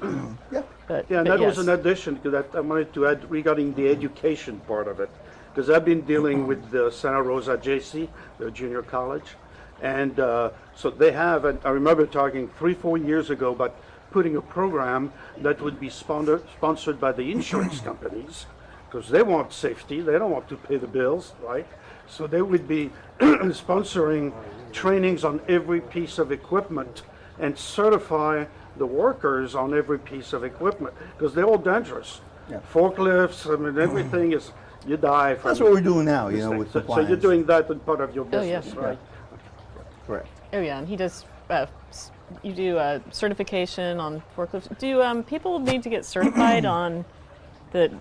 Yeah. But, Yeah, and but that was yes. an addition to that I wanted to add regarding the education part of it. Because I've been dealing with the Santa Rosa JC, the junior college. And so they have, and I remember talking 3-4 years ago about putting a program that would be sponsored by the insurance companies. Because they want safety, they don't want to pay the bills, right? So they would be sponsoring trainings on every piece of equipment and certify the workers on every piece of equipment, because they're all dangerous. Yeah. Forklifts, I mean, everything is, you die from. That's what we're doing now, these with things. So compliance. you're doing that in part of your Oh, yeah. business, right? Correct. Oh yeah, and he does. You do certification on forklifts. Do people need to get certified on the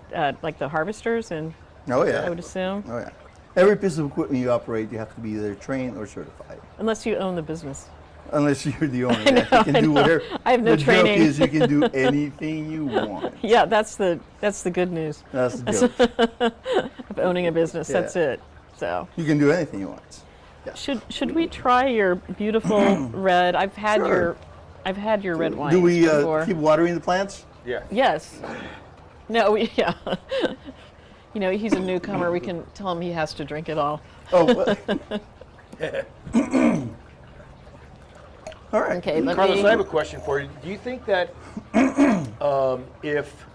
like the harvesters? And Oh yeah. I would assume, Oh yeah. Every piece of equipment you operate, you have to be either trained or certified. unless you own the business. Unless you're the owner, you can I do know. whatever. I have no the training. joke is you can do anything you want. Yeah, that's the good news That's the joke. of owning a business. Yeah. That's it. So You can do anything you want. should we try your beautiful red? I've had Sure. your red wine Do we before. keep watering the plants? Yeah. Yes. No. Yeah. You know, he's a newcomer. We can tell him he has to drink it all. Oh. All right. Okay. Let Carlos, me. I have a question for you. Do you think that if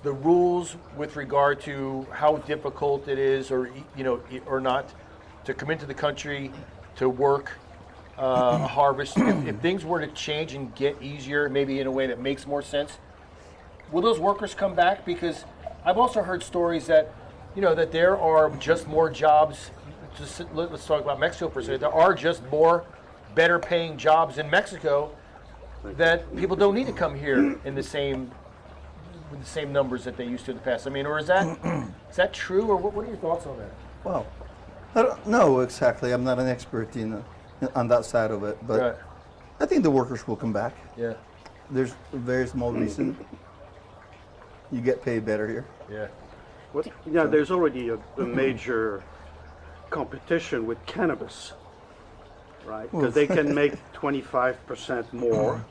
the rules with regard to how difficult it is, or or not, to come into the country to work a harvest, if things were to change and get easier, maybe in a way that makes more sense, will those workers come back? Because I've also heard stories that that there are just more jobs. Let's talk about Mexico for a second. There are just more better paying jobs in Mexico that people don't need to come here in the same with the same numbers that they used to in the past. I mean, or is that true, or what are your thoughts on that? Well, I don't know exactly. I'm not an expert on that side of it, but Right. I think the workers will come back. Yeah. There's a very small reason. You get paid better here. Yeah. Yeah, there's already a major competition with cannabis, right? Because they can make 25% more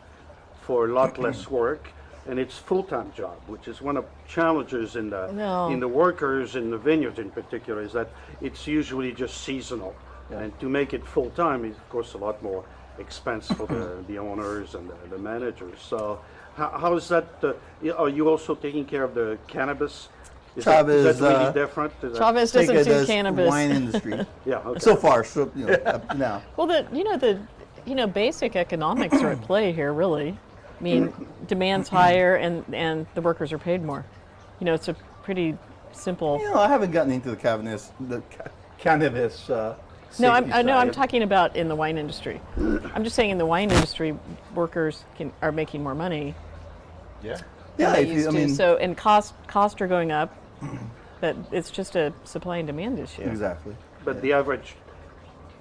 for a lot less work, and it's full-time job, which is one of the challenges in the workers in the vineyards in particular, is that it's usually just seasonal. And to make it full-time is, of course, a lot more expense for the owners and the managers. So how is that, are you also taking care of the cannabis? Is Chavez, that really different? Is that- Chavez Take doesn't it do as cannabis. wine industry. Yeah, okay. So far, so up to now. Well, the basic economics are at play here, really. I mean, demand's higher and the workers are paid more. It's a pretty simple. I haven't gotten into the cannabis. No, I'm safety I'm side. talking about in the wine industry. I'm just saying in the wine industry, workers are making more money Yeah. than Yeah, they if used you, I to. mean, So and costs are going up. That it's just a supply and demand issue. exactly. But the average,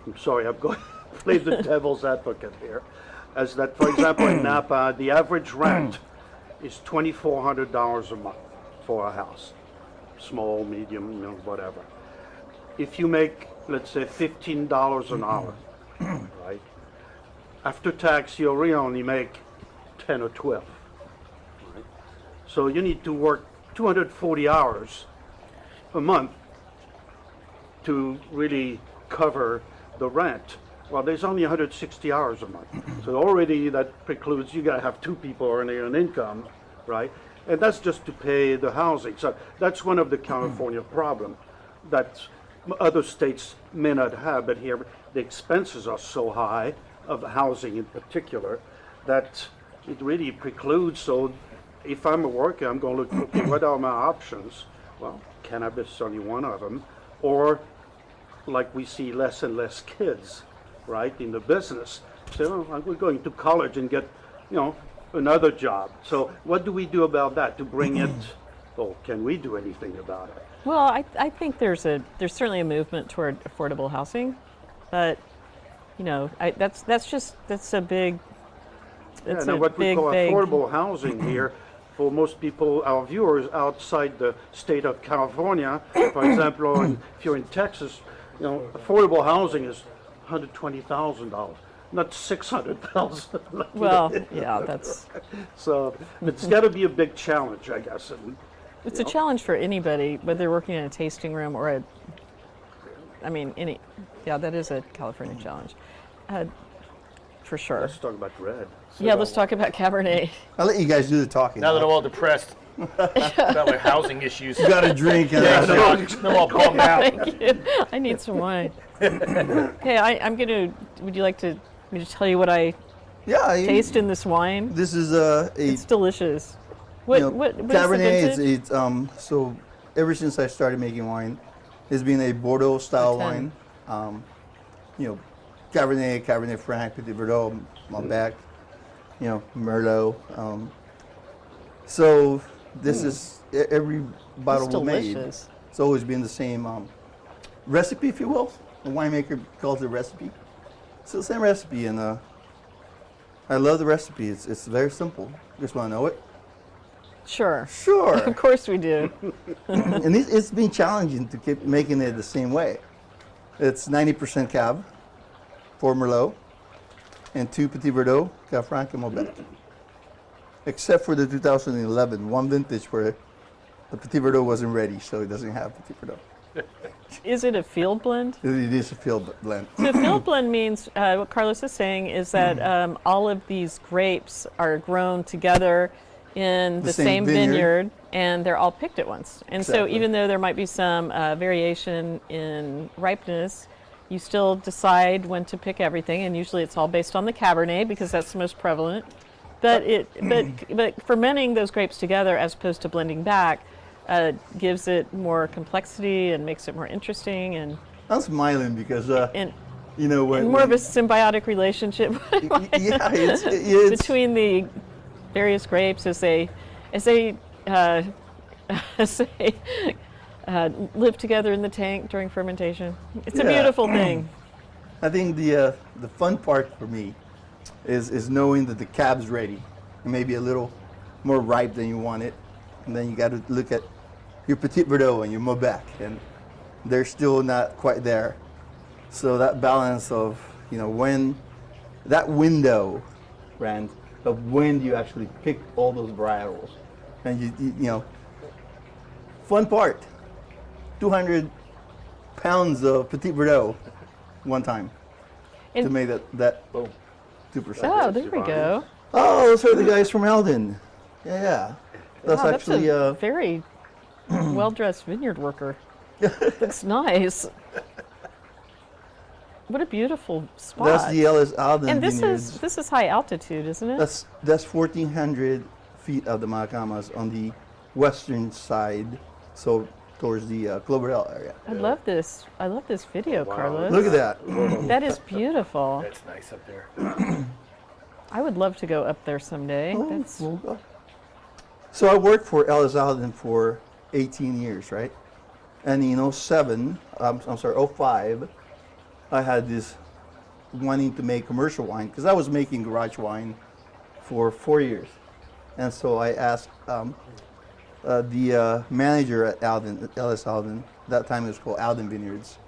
I'm sorry, I'm going to play the devil's advocate here, as that, for example, in Napa, the average rent is $2,400 a month for a house, small, medium, you know, whatever. If you make, let's say, $15 an hour, right? After tax, you really only make 10 or 12. Right? So you need to work 240 hours a month to really cover the rent. Well, there's only 160 hours a month. So already that precludes you gotta have 2 people earning an income, right? And that's just to pay the housing. So that's one of the California problem that other states may not have, but here the expenses are so high of housing in particular that it really precludes. So if I'm a worker, I'm going to look, okay, what are my options? Well, cannabis is only one of them. Or like we see less and less kids, right, in the business. So we're going to college and get, you know, another job. So what do we do about that to bring it, or can we do anything about it? Well, I think there's certainly a movement toward affordable housing, but you know, that's a big. Yeah, now what we call affordable housing here, for most people, our viewers outside the state of California, for example, or if you're in Texas, you know, affordable housing is $120,000, not $600,000. Well, yeah, that's. So it's got to be a big challenge, I guess. And, It's a challenge for anybody, whether they're working in a tasting room or that is a California challenge, for sure. let's talk about red. Yeah, let's talk about Cabernet. I'll let you guys do the talking. Now that I'm all depressed about my housing issues. You got a drink. And Yeah, I'm all bummed out. Thank you. I need some wine. Okay, would you like me to tell you what I taste in this wine? This is It's delicious. What is the Cabernet vintage? it's so ever since I started making wine, it's been a Bordeaux style Ten. wine. Cabernet Franc, Petit Verdot, Malbec, Merlot. So this is every bottle we made. Delicious. It's always been the same recipe, if you will. The winemaker calls it recipe. It's the same recipe, and I love the recipe. It's very simple. Just want to know it. Sure. Sure. Of course we do. And it's been challenging to keep making it the same way. It's 90% Cab, 4 Merlot, and 2 Petit Verdot, Cab Franc and Malbec. Except for the 2011 one vintage where the Petit Verdot wasn't ready, so it doesn't have Petit Verdot. Is it a field blend? It is a field blend. So field blend means, what Carlos is saying is that all of these grapes are grown together in the same vineyard, and they're all picked at once. And so Exactly. even though there might be some variation in ripeness, you still decide when to pick everything, and usually it's all based on the Cabernet because that's the most prevalent. But but fermenting those grapes together as opposed to blending back gives it more complexity and makes it more interesting and I'm smiling because and when more of a symbiotic relationship yeah, it's between the various grapes as they live together in the tank during fermentation. It's a Yeah. beautiful thing. I think the fun part for me is knowing that the cab's ready. It may be a little more ripe than you want it, and then you got to look at your Petit Verdot and your Malbec, and they're still not quite there. So that balance of when that window, Rand, of when you actually pick all those varietals, and you fun part, 200 pounds of Petit Verdot one time to And- make that 2%. Oh, there we go. Oh, those are the guys from Eldon. Yeah. That's Wow, actually that's a very well-dressed vineyard worker. Looks nice. What a beautiful spot. that's the Ellis Alden and this vineyards. is high altitude, isn't it? That's 1,400 feet of the Mahacamas on the western side, so towards the Cloverdale area. I love this. I love this video, Carlos. Look at that. That is beautiful. That's nice up there. I would love to go up there someday. Oh, That's we'll go. So I worked for Ellis Alden for 18 years, right? And in 05, I had this wanting to make commercial wine because I was making garage wine for 4 years. And so I asked the manager at Ellis Alden, that time it was called Alden Vineyards.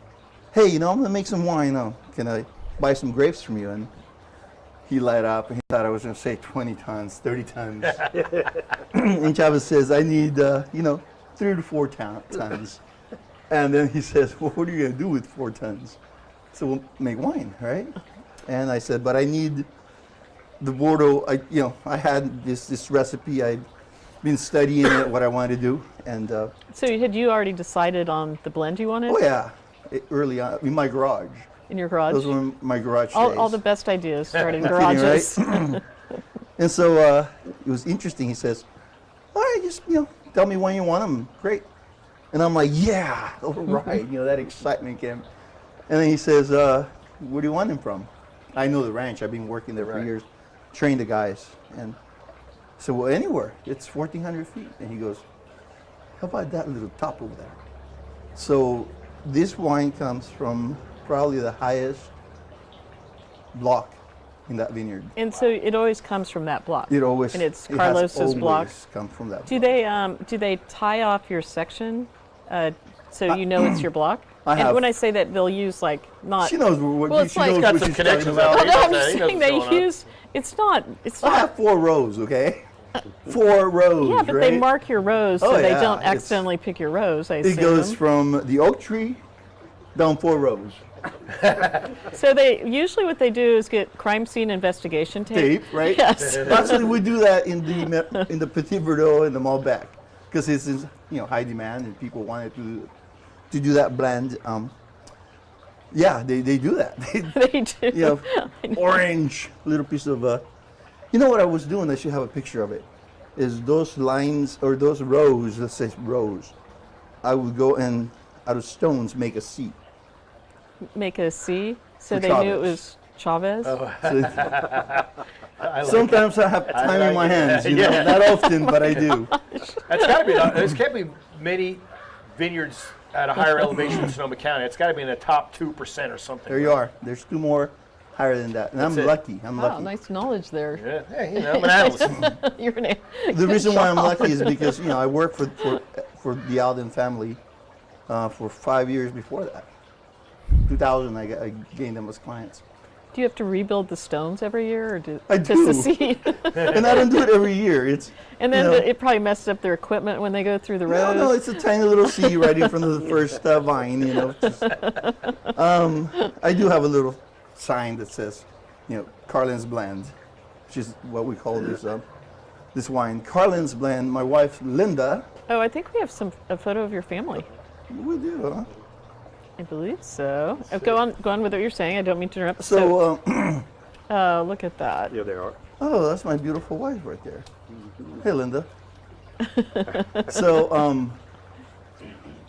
Hey, I'm gonna make some wine. Can I buy some grapes from you? And he light up and he thought I was gonna say 20 tons, 30 tons. And Chavez says, I need, 3 to 4 tons. And then he says, well, what are you gonna do with 4 tons? So we'll make wine, right? And I said, but I need the Bordeaux. I had this recipe. I'd been studying it, what I wanted to do, and. So had you already decided on the blend you wanted? Oh yeah, early on in my garage. In your garage? Those were my garage days. All the best ideas start in garages. Right? And so it was interesting. He says, all right, just tell me when you want them. Great. And I'm like, yeah, all right. That excitement came. And then he says, where do you want them from? I know the ranch. I've been working there for years, trained the guys. And I said, well, anywhere. It's 1,400 feet. And he goes, how about that little top over there? So this wine comes from probably the highest block in that vineyard. And so it always comes from that block. It always. And it's it Carlos's has block. always come from that. Do they tie off your section so you know it's your block? I and have. when I say that, they'll use not. She knows what. Well, it's she like- knows Got what some she's connections talking about. out Well, there. no, I'm He just knows saying what's they going on. use. It's not. I have 4 rows, okay? 4 rows. Yeah, but right? they mark your rows so Oh, they yeah, don't it's- accidentally pick your rows. I assume. It goes from the oak tree down 4 rows. So they usually what they do is get crime scene investigation tape. Tape, right? Yes. Actually, we do that in the Petit Verdot and the Malbec because it's high demand and people wanted to do that blend. Yeah, they do that. They do. Orange little piece of. What I was doing? I should have a picture of it. Is those lines or those rows? Let's say rows. I would go and out of stones make a C. Make a C, so For they knew it Chavez. was Chavez. Sometimes I have time in my hands. Yeah. Not often, but I do. That's got to be. There's can't be many vineyards at a higher elevation in Sonoma County. It's got to be in the top 2% or something. There you are. There's 2 more higher than that, and I'm That's it. lucky. I'm Wow, lucky. nice knowledge there. Yeah, hey, I'm an analyst. You're The reason why I'm lucky is because I worked for the Alden family for 5 years before that. 2000, I gained them as clients, Do you have to rebuild the stones every year, or I just do. to see? and I don't do it every year. It's And then you know, it probably messes up their equipment when they go through the rows. no, it's a tiny little C right in front of the first vine. I do have a little sign that says, Carlin's Blend, which is what we call this wine. Carlin's Blend. My wife Linda. Oh, I think we have a photo of your family. We do, huh? I believe so. Go on with what you're saying. I don't mean to interrupt. So, Look at that. Yeah, they are. oh, that's my beautiful wife right there. Hey, Linda. So,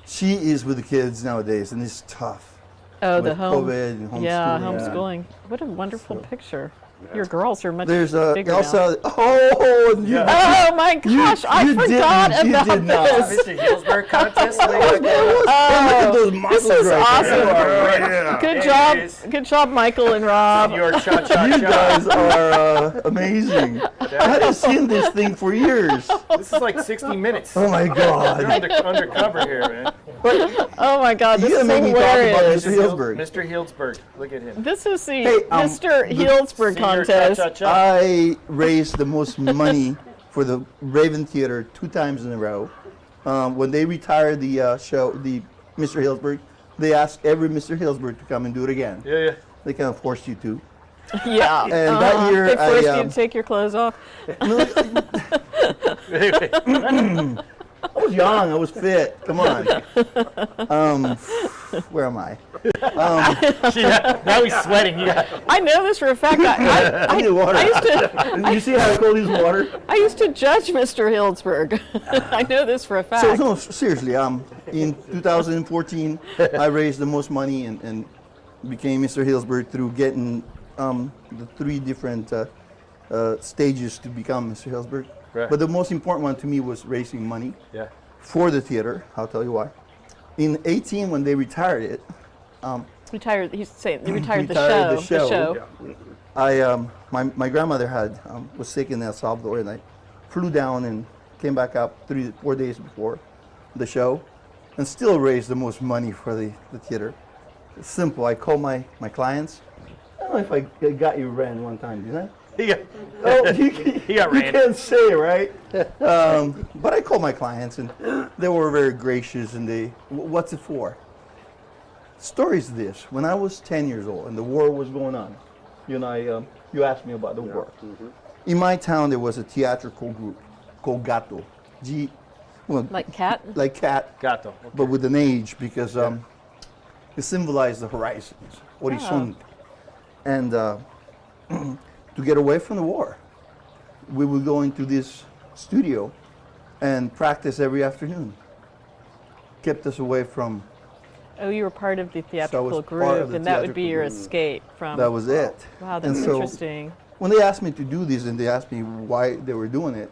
she is with the kids nowadays, and it's tough. Oh, with the home. COVID and homeschooling. Yeah, homeschooling. What a wonderful picture. Your girls are much There's bigger now. Elsa. Oh, you, Oh my gosh! I you forgot didn't. You about did not. this. Mr. Hillsburg contest. Look at those muscles this is right awesome. there. Yeah. Good There job, it is. good job, Michael and Rob. Your cha-cha-cha. You guys are amazing. I hadn't seen this thing for years. This is like 60 minutes. Oh my You're God. undercover here, man. Oh my God, this You is gotta make me talk about hilarious. Mr. Hillsburg. Mr. Hillsburg. Look at him. This is the Hey, Mr. Healdsburg Senior contest. cha-cha-cha. I raised the most money for the Raven Theater 2 times in a row. When they retired the show, the Mr. Hillsburg, they asked every Mr. Hillsburg to come and do it again. Yeah. They kind of forced you to. Yeah. And that year they forced I, you to take your clothes off. I was young. I was fit. Come on. Where am I? Now he's sweating. I know this for a fact. I need water. You see how cold is water? I used to judge Mr. Hillsburg. I know this for a fact. So no, seriously. In 2014, I raised the most money and became Mr. Hillsburg through getting the 3 different stages to become Mr. Hillsburg. Right. But the most important one to me was raising money Yeah. for the theater. I'll tell you why. In 18, when they retired it, Retired. He's saying they retired, Retired the show. my grandmother was sick in El Salvador, and I flew down and came back up 4 days before the show, and still raised the most money for the theater. It's simple. I call my clients. I don't know if I got you ran one time, did I? Yeah. Oh, He got you ran. can't say, right? But I called my clients, and they were very gracious. And what's it for? Story's this: when I was 10 years old and the war was going on, you asked me about the war. In my town, there was a theatrical group called Gato, Like cat? like cat, Gato. but with an age, because it symbolized the horizons, horizonte. And to get away from the war, we would go into this studio and practice every afternoon. Kept us away from. Oh, you were part of the theatrical part group, of the and that would be theatrical your group. escape from. That was it. Wow, that's And so, interesting. when they asked me to do this, and they asked me why they were doing it,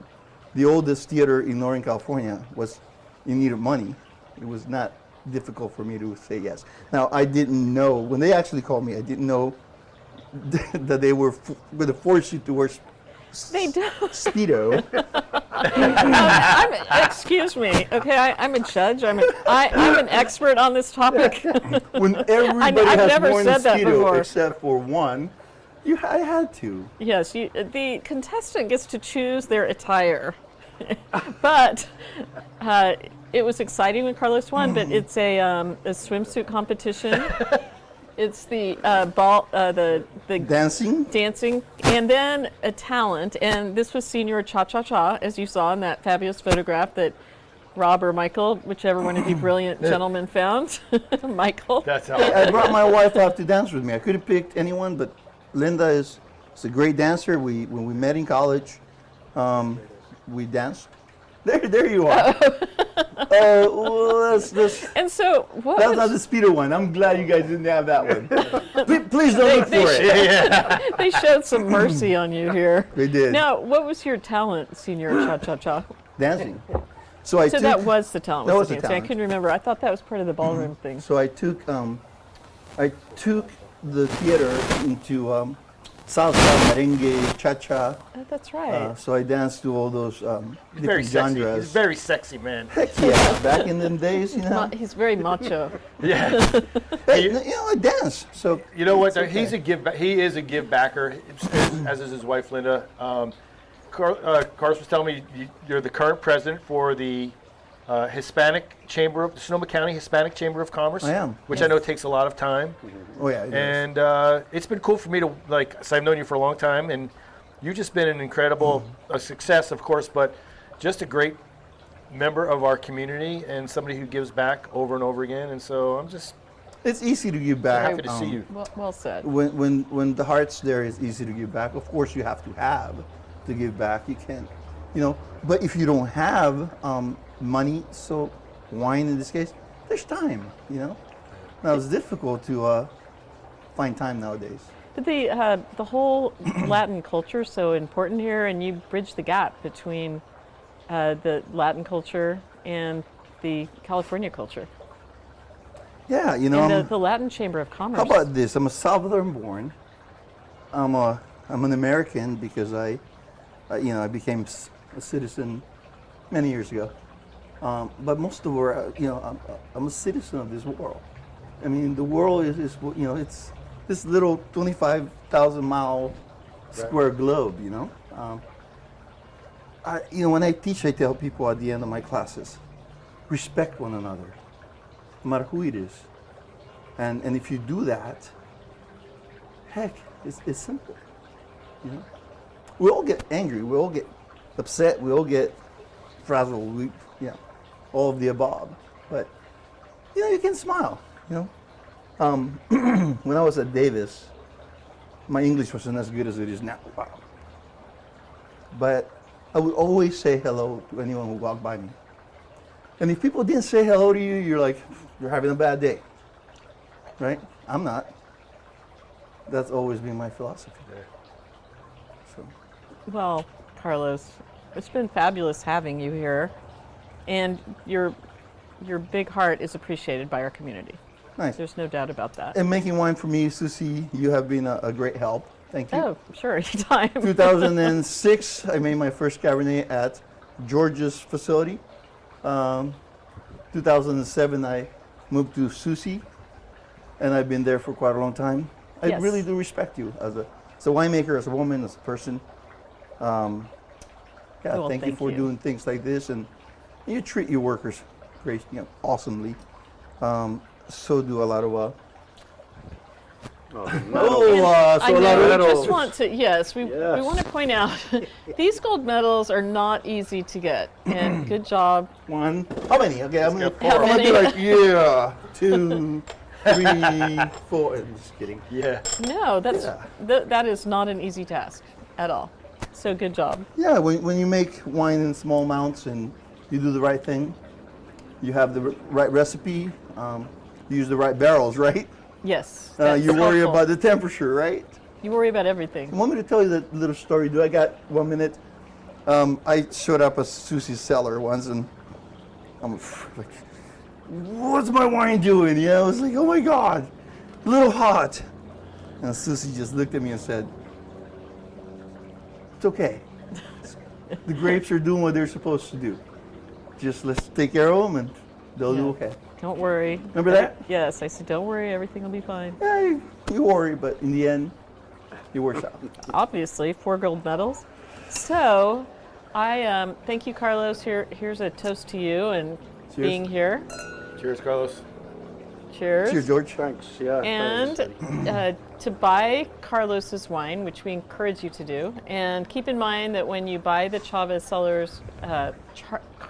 the oldest theater in Northern California was in need of money. It was not difficult for me to say yes. Now, I didn't know, when they actually called me, I didn't know that they were going to force you to wear They don't. Speedo. Excuse me. Okay, I'm a judge. I'm an expert on this topic. When everybody I've has never worn said that Speedo before. except for one, I had to. Yes, the contestant gets to choose their attire, but it was exciting when Carlos won. But it's a swimsuit competition. It's the the Dancing? and then a talent. And this was Senior Cha-Cha-Cha, as you saw in that fabulous photograph that Rob or Michael, whichever one of you brilliant gentlemen found. Michael. That's how. I brought my wife out to dance with me. I could have picked anyone, but Linda is a great dancer. When we met in college, we danced. There you are. Oh, that's And so what that's was, not the Speedo one. I'm glad you guys didn't have that one. Please don't look for it. they showed some mercy on you here. They did. Now, what was your talent, Senior Cha-Cha-Cha? Dancing. So I So took, that was the talent. that was the the dancing. I talent. couldn't remember. I thought that was part of the ballroom thing. So I took the theater into salsa, merengue, cha-cha. Oh, that's right. So I danced to all those Very different sexy. He's a genres. very sexy man. Heck yeah, back in them days, you know. He's very macho. Yeah. Hey, you know, I dance. So You know what? it's okay. He's a give. He is a give backer, as is his wife Linda. Carlos was telling me you're the current president for the Hispanic Chamber of Sonoma County Hispanic Chamber of Commerce. I am, which yes. I know takes a lot of time. Oh yeah, it is. And it's been cool for me to so I've known you for a long time, and you've just been an incredible success, of course, but just a great member of our community and somebody who gives back over and over again. And so I'm just It's easy to give back. happy to see you. Well said. When the heart's there, it's easy to give back. Of course, you have to give back. You can't, But if you don't have money, so wine in this case, there's time. Now it's difficult to find time nowadays. But the whole Latin culture is so important here, and you bridge the gap between the Latin culture and the California culture. Yeah, And the Latin Chamber of Commerce. how about this? I'm a Salvadoran born. I'm an American because I became a citizen many years ago. But most of the world, I'm a citizen of this world. I mean, the world is it's this little 25,000 mile square globe. When I teach, I tell people at the end of my classes, respect one another, no matter who it is. And if you do that, heck, it's simple. We all get angry, we all get upset, we all get frazzled, all of the above. But you can smile. When I was at Davis, my English wasn't as good as it is now. Wow. But I would always say hello to anyone who walked by me. And if people didn't say hello to you, you're like, you're having a bad day. Right? I'm not. That's always been my philosophy. So. Well, Carlos, it's been fabulous having you here, and your big heart is appreciated by our community. Nice. There's no doubt about that. And making wine for me, Susie, you have been a great help. Thank you. Oh, sure, anytime. 2006, I made my first Cabernet at George's facility. 2007, I moved to Susie, and I've been there for quite a long time. I Yes. really do respect you as a winemaker, as a woman, as a person. Well, Thank you thank for you. doing things like this, and you treat your workers great, awesomely. So do a lot of Oh, so I a lot know, of we medals. just want to, we want to point out, these gold medals are not easy to get, and good job. one. How many? Okay, I'm gonna How I'm gonna be many? like 2, 3, 4. I'm just kidding. Yeah. No, that's Yeah. that is not an easy task at all. So good job. Yeah, when you make wine in small amounts and you do the right thing, you have the right recipe, you use the right barrels, right? Yes. You that's worry helpful. about the temperature, right? You worry about everything. You want me to tell you that little story? Do I got 1 minute? I showed up at Susie's cellar once, and I'm like, "What's my wine doing?" I was like, "Oh my God, a little hot." And Susie just looked at me and said, "It's okay. The grapes are doing what they're supposed to do. Just let's take care of them, and they'll do Yeah. okay." Don't worry. Remember that? Yes, I said, don't worry, everything will be fine. Yeah, you worry, but in the end, it works out. Obviously, 4 gold medals. So, I thank you, Carlos. Here's a toast to you and Cheers. being here. Cheers, Carlos. Cheers. Cheers, George. Thanks, yeah. And thanks. to buy Carlos's wine, which we encourage you to do, and keep in mind that when you buy the Chavez Cellars,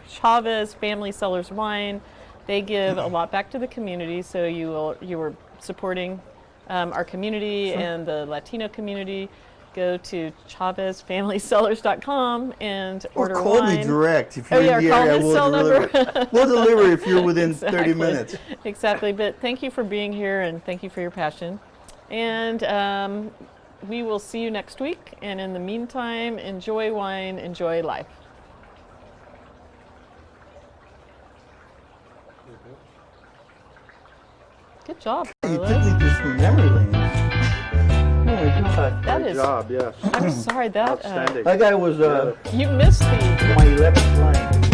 Chavez Family Cellars wine, they give a lot back to the community. So you were supporting our community and the Latino community. Go to ChavezFamilyCellars.com and Or order call wine. me direct if Oh, you're in the call area. his We'll cell deliver. number. We'll deliver if you're within 30 Exactly. minutes. Exactly. But thank you for being here and thank you for your passion. And we will see you next week. And in the meantime, enjoy wine, enjoy life. Good job, You took Carlos. me to some memory lane. Oh my God. That Great is, job, yes. I'm sorry that Outstanding. That guy was you missed the my 11th line.